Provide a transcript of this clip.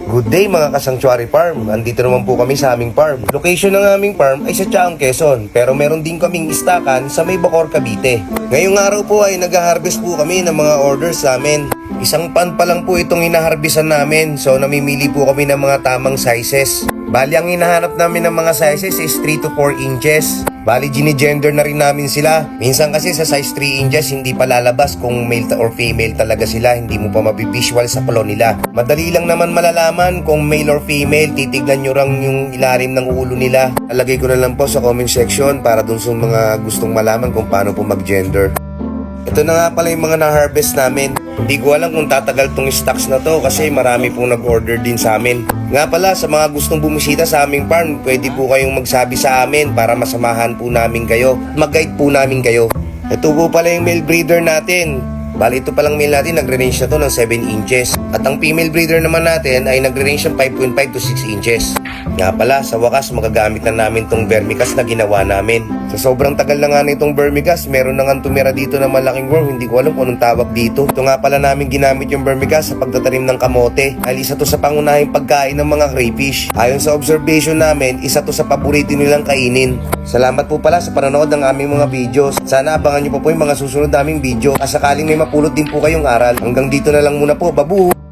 Good day mga ka-Sanctuary Farm. Andito naman po kami sa aming farm. Location ng aming farm ay sa Tiaong, Quezon. Pero meron din kaming istakan sa may Bacoor, Cavite. Ngayong araw po ay nag-harvest po kami ng mga orders namin. Isang pan pa lang po itong hinaharbisan namin. So namimili po kami ng mga tamang sizes. Bali ang hinahanap namin ng mga sizes is 3 to 4 inches. Bali gini-gender na rin namin sila. Minsan kasi sa size 3 inches hindi pa lalabas kung male or female talaga sila. Hindi mo pa mabivisual sa kulon nila. Madali lang naman malalaman kung male or female. Titignan nyo lang yung ilalim ng ulo nila. Alagay ko na lang po sa comment section para dun sa mga gustong malaman kung paano po mag-gender. Ito na nga pala yung mga na-harvest namin. Hindi ko alam kung tatagal tong stocks na to kasi marami pong nag-order din sa amin. Nga pala, sa mga gustong bumisita sa aming farm, pwede po kayong magsabi sa amin para masamahan po namin kayo. Mag-guide po namin kayo. Ito po pala yung male breeder natin. Bali ito palang male natin, nagre-range na to ng 7 inches. At ang female breeder naman natin ay nagre-range ng 5.5 to 6 inches. Nga pala, sa wakas magagamit na namin tong vermicast na ginawa namin. Sa sobrang tagal na nga na itong vermicast, meron na nga tumira dito na malaking worm. Hindi ko alam kung anong tawag dito. Ito nga pala namin ginamit yung vermicast sa pagtatanim ng kamote. Dahil isa to sa pangunahing pagkain ng mga crayfish. Ayon sa observation namin, isa to sa paborito nilang kainin. Salamat po pala sa panonood ng aming mga videos. Sana abangan nyo pa po yung mga susunod naming video. At sakaling may mapulot din po kayong aral. Hanggang dito na lang muna po. Babu!